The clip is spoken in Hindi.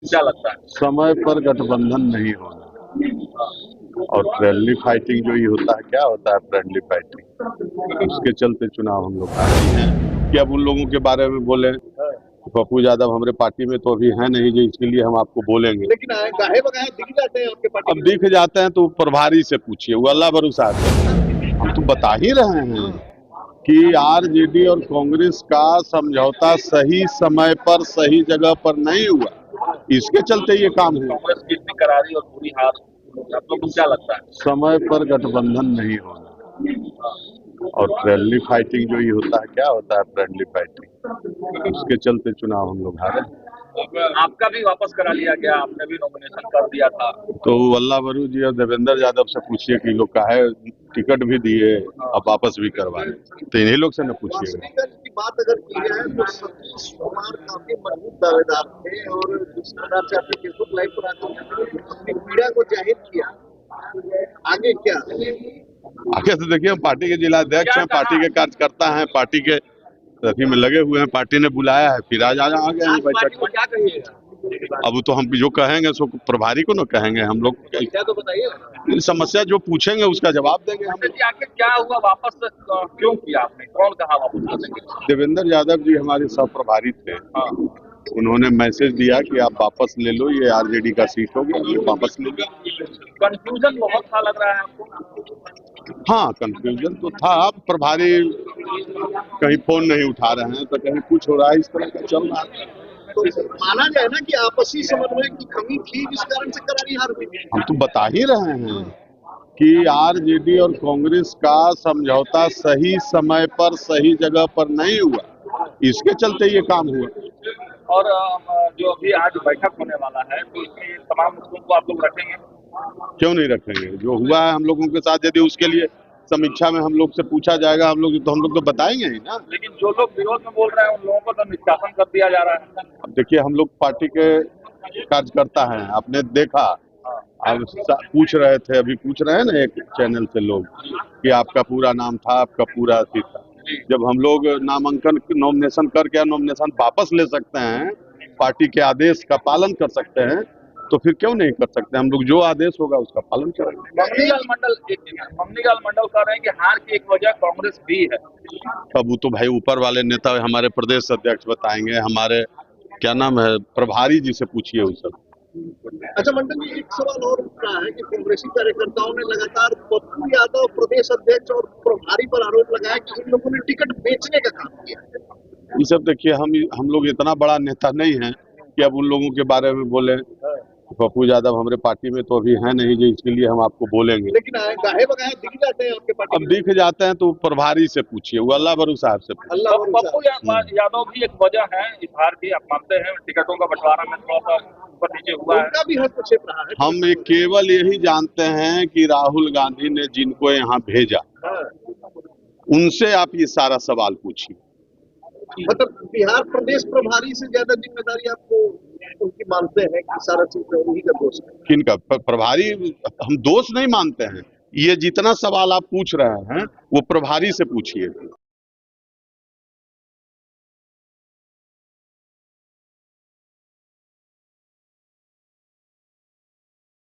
क्या लगता है? समय पर गठबंधन नहीं होना और फ्रेंडली फाइटिंग जो ये होता है, क्या होता है फ्रेंडली फाइटिंग, उसके चलते चुनाव हम लोग हारे हैं। कि अब उन लोगों के बारे में बोले, पप्पू यादव हमारे पार्टी में तो अभी है नहीं जो इसके लिए हम आपको बोलेंगे, लेकिन गाहे बगाहे दिख जाते हैं आपके पार्टी अब दिख जाते हैं तो प्रभारी से पूछिए, वो अल्लाह भरोसा है। हम तो बता ही रहे हैं कि आरजेडी और कांग्रेस का समझौता सही समय पर सही जगह पर नहीं हुआ, इसके चलते ये काम हुआ। कांग्रेस की इतनी करारी और बुरी हार, आप लोगों को क्या लगता है? समय पर गठबंधन नहीं होना और फ्रेंडली फाइटिंग जो ये होता है, क्या होता है फ्रेंडली फाइटिंग, उसके चलते चुनाव हम लोग हारे। आपका भी वापस करा लिया गया, आपने भी नॉमिनेशन कर दिया था। तो अल्लाह बरू जी और देवेंद्र यादव से पूछिए कि लोग काहे टिकट भी दिए अब वापस भी करवाए, तो इन्हीं लोग से न पूछिएगा। वासुदेवगंज की बात अगर की जाए तो सतीश कुमार काफी मजबूत दावेदार थे और जिस प्रकार से आपने फेसबुक लाइव पर आकर अपनी पीड़ा को जाहिर किया, आगे क्या? आगे तो देखिए, हम पार्टी के जिला अध्यक्ष हैं, पार्टी के कार्यकर्ता हैं, पार्टी के रफी में लगे हुए हैं, पार्टी ने बुलाया है, फिर आज आ गए हैं बैठक। क्या कहिएगा? अब तो हम जो कहेंगे सो प्रभारी को न कहेंगे, हम लोग क्या तो बताइए, समस्या जो पूछेंगे उसका जवाब देंगे हम। आखिर क्या हुआ, वापस क्यों किया आपने, कौन कहा वापस करने के लिए? देवेंद्र यादव जी हमारे सह प्रभारी थे, उन्होंने मैसेज दिया कि आप वापस ले लो, ये आरजेडी का सीट हो गया, ये वापस ले लो। कंफ्यूजन बहुत था लग रहा है आपको? हाँ, कंफ्यूजन तो था, अब प्रभारी कहीं फोन नहीं उठा रहे हैं तो कहीं कुछ हो रहा है, इस तरह का चल रहा है। तो माना जाए ना कि आपसी समन्वय की कमी थी जिस कारण से करारी हार हुई। हम तो बता ही रहे हैं कि आरजेडी और कांग्रेस का समझौता सही समय पर सही जगह पर नहीं हुआ, इसके चलते ये काम हुआ। और जो अभी आज बैठक होने वाला है तो इसमें तमाम मुद्दों को आप लोग रखेंगे? क्यों नहीं रखेंगे, जो हुआ है हम लोगों के साथ, यदि उसके लिए समीक्षा में हम लोग से पूछा जाएगा, हम लोग तो बताएंगे ही ना। लेकिन जो लोग विरोध में बोल रहे हैं उन लोगों को तो निष्कासन कर दिया जा रहा है। अब देखिए, हम लोग पार्टी के कार्यकर्ता हैं, आपने देखा, अब पूछ रहे थे, अभी पूछ रहे हैं ना एक चैनल से लोग कि आपका पूरा नाम था, आपका पूरा अथी था। जब हम लोग नामांकन नॉमिनेशन करके नॉमिनेशन वापस ले सकते हैं, पार्टी के आदेश का पालन कर सकते हैं, तो फिर क्यों नहीं कर सकते? हम लोग जो आदेश होगा उसका पालन करेंगे। मम्मीलाल मंडल कह रहे हैं कि हार की एक वजह कांग्रेस भी है। अब वो तो भाई ऊपर वाले नेता हमारे प्रदेश अध्यक्ष बताएंगे, हमारे क्या नाम है प्रभारी जी से पूछिए वो सब। अच्छा मंडल जी, एक सवाल और उठ रहा है कि कांग्रेसी कार्यकर्ताओं ने लगातार पप्पू यादव प्रदेश अध्यक्ष और प्रभारी पर आरोप लगाया कि इन लोगों ने टिकट बेचने का काम किया। ये सब देखिए, हम लोग इतना बड़ा नेता नहीं है कि अब उन लोगों के बारे में बोले, पप्पू यादव हमारे पार्टी में तो अभी है नहीं जो इसके लिए हम आपको बोलेंगे। लेकिन गाहे बगाहे दिख जाते हैं आपके पार्टी। अब दिख जाते हैं तो प्रभारी से पूछिए, वो अल्लाह भरू साहब से पूछिए। पप्पू यादव भी एक वजह है इस हार की, आप मानते हैं? टिकटों का बंटवारा में थोड़ा सा ऊपर नीचे हुआ है, उनका भी हस्तक्षेप रहा है। हम केवल यही जानते हैं कि राहुल गांधी ने जिनको यहाँ भेजा, उनसे आप ये सारा सवाल पूछिए। मतलब बिहार प्रदेश प्रभारी से ज्यादा जिम्मेदारी आपको उनकी मानते हैं कि सारा चीज उन्हीं का दोष है? किनका? प्रभारी, हम दोष नहीं मानते हैं, ये जितना सवाल आप पूछ रहे हैं वो प्रभारी से पूछिए।